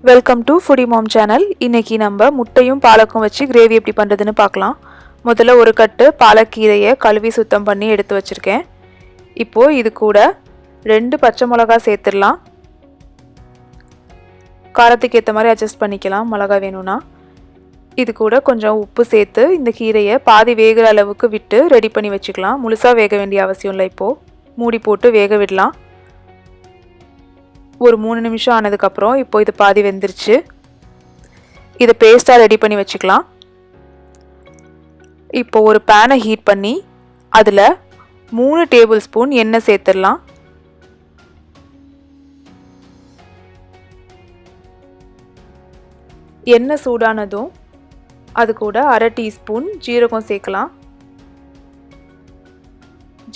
Welcome to Foodie Mom channel. இன்றைக்கி நம்ம முட்டையும் பாலக்கும் வச்சு கிரேவி எப்படி பண்ணுறதுன்னு பார்க்கலாம். முதல்ல ஒரு கட்டு பாலக்கீரையை கழுவி சுத்தம் பண்ணி எடுத்து வச்சுருக்கேன். இப்போது இது கூட 2 பச்சை மிளகா சேர்த்துடலாம். காரத்துக்கு ஏற்ற மாதிரி அட்ஜஸ்ட் பண்ணிக்கலாம் மிளகா வேணும்னா. இது கூட கொஞ்சம் உப்பு சேர்த்து இந்த கீரையை பாதி வேகிற அளவுக்கு விட்டு ரெடி பண்ணி வச்சுக்கலாம். முழுசாக வேக வேண்டிய அவசியம் இல்லை. இப்போது மூடி போட்டு வேக விடலாம். ஒரு 3 நிமிஷம் ஆனதுக்கப்புறம் இப்போ இது பாதி வெந்துருச்சு. இதை பேஸ்ட்டாக ரெடி பண்ணி வச்சுக்கலாம். இப்போ ஒரு பேனை ஹீட் பண்ணி அதில் 3 டேபிள் ஸ்பூன் எண்ணெய் சேர்த்துடலாம். எண்ணெய் சூடானதும் அது கூட அரை டீஸ்பூன் ஜீரகம் சேர்க்கலாம்.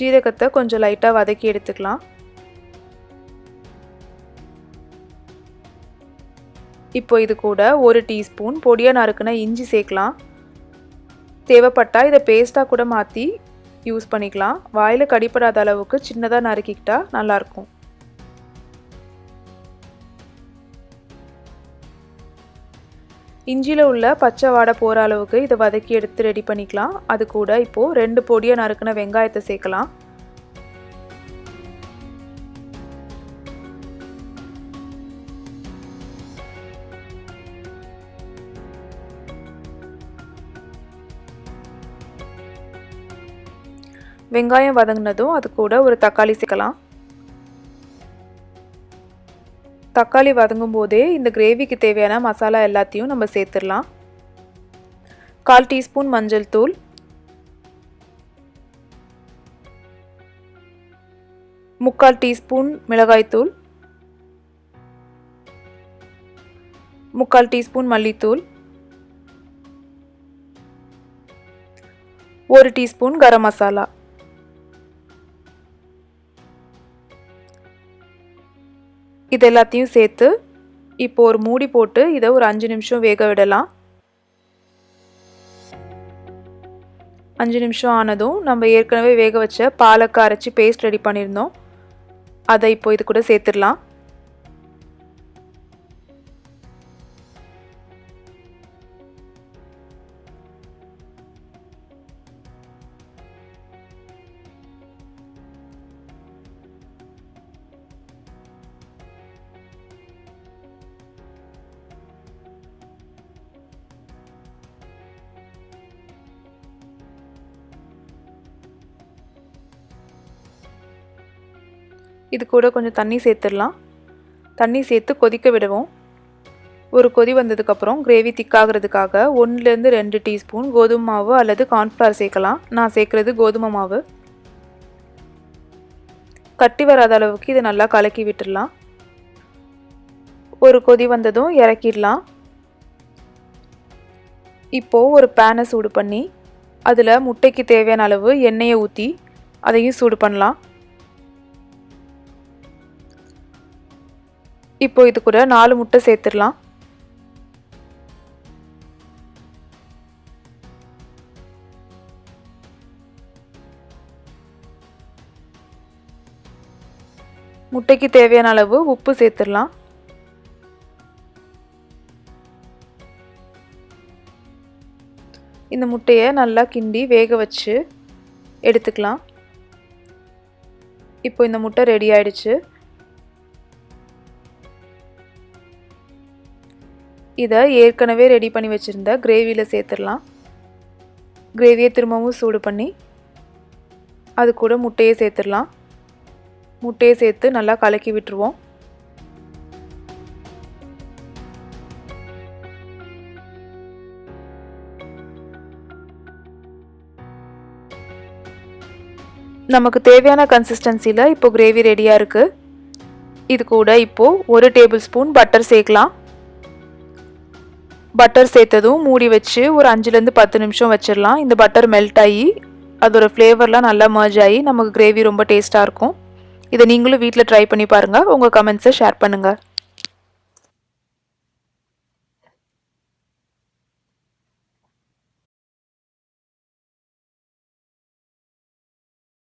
ஜீரகத்தை கொஞ்சம் லைட்டாக வதக்கி எடுத்துக்கலாம். இப்போ இது கூட 1 டீஸ்பூன் பொடியாக நறுக்குன இஞ்சி சேர்க்கலாம். தேவைப்பட்டால் இதை பேஸ்ட்டாக கூட மாற்றி யூஸ் பண்ணிக்கலாம். வாயில் கடிப்படாத அளவுக்கு சின்னதாக நறுக்கிக்கிட்டா நல்லாயிருக்கும். இஞ்சியில் உள்ள பச்சை வாடை போகிற அளவுக்கு இதை வதக்கி எடுத்து ரெடி பண்ணிக்கலாம். அது கூட இப்போது 2 பொடியாக நறுக்குன வெங்காயத்தை சேர்க்கலாம். வெங்காயம் வதங்கினதும் அது கூட ஒரு தக்காளி சேர்க்கலாம். தக்காளி வதங்கும் போதே இந்த கிரேவிக்கு தேவையான மசாலா எல்லாத்தையும் நம்ம சேர்த்துடலாம். 1/4 டீஸ்பூன் மஞ்சள் தூள், 3/4 டீஸ்பூன் மிளகாய் தூள், 3/4 டீஸ்பூன் மல்லித்தூள், 1 டீஸ்பூன் கரம் மசாலா. இது எல்லாத்தையும் சேர்த்து இப்போ ஒரு மூடி போட்டு இதை ஒரு 5 நிமிஷம் வேக விடலாம். 5 நிமிஷம் ஆனதும் நம்ம ஏற்கனவே வேக வச்ச பாலக்கை அரைச்சி பேஸ்ட் ரெடி பண்ணியிருந்தோம். அதை இப்போ இது கூட சேர்த்துடலாம். இது கூட கொஞ்சம் தண்ணி சேர்த்துடலாம். தண்ணி சேர்த்து கொதிக்க விடுவோம். ஒரு கொதி வந்ததுக்கப்புறம் கிரேவி திக்காகிறதுக்காக 1லேருந்து 2 டீஸ்பூன் கோதுமை மாவு அல்லது கார்ன்ஃப்ளவர் சேர்க்கலாம். நான் சேர்க்குறது கோதுமை மாவு. கட்டி வராத அளவுக்கு இதை நல்லா கலக்கி விட்டுடலாம். ஒரு கொதி வந்ததும் இறக்கிடலாம். இப்போது ஒரு பேனை சூடு பண்ணி அதில் முட்டைக்கு தேவையான அளவு எண்ணெயை ஊற்றி அதையும் சூடு பண்ணலாம். இப்போ இது கூட 4 முட்டை சேர்த்துடலாம். முட்டைக்கு தேவையான அளவு உப்பு சேர்த்துடலாம். இந்த முட்டையை நல்லா கிண்டி வேக வச்சு எடுத்துக்கலாம். இப்போ இந்த முட்டை ரெடி ஆயிடுச்சு. இதை ஏற்கனவே ரெடி பண்ணி வச்சுருந்த கிரேவியில் சேர்த்துடலாம். கிரேவியை திரும்பவும் சூடு பண்ணி அது கூட முட்டையை சேர்த்துடலாம். முட்டையை சேர்த்து நல்லா கலக்கி விட்டுருவோம். நமக்கு தேவையான கன்சிஸ்டன்சியில் இப்போ கிரேவி ரெடியாக இருக்குது. இது கூட இப்போது 1 டேபிள் ஸ்பூன் பட்டர் சேர்க்கலாம். பட்டர் சேர்த்ததும் மூடி வச்சு ஒரு 5லேருந்து 10 நிமிஷம் வச்சிடலாம். இந்த பட்டர் மெல்ட் ஆகி அதோட ஃப்ளேவர்லாம் நல்லா மர்ஜ் ஆகி நமக்கு கிரேவி ரொம்ப டேஸ்ட்டாக இருக்கும். இதை நீங்களும் வீட்டில் ட்ரை பண்ணி பாருங்கள். உங்கள் கமெண்ட்ஸை ஷேர் பண்ணுங்கள்.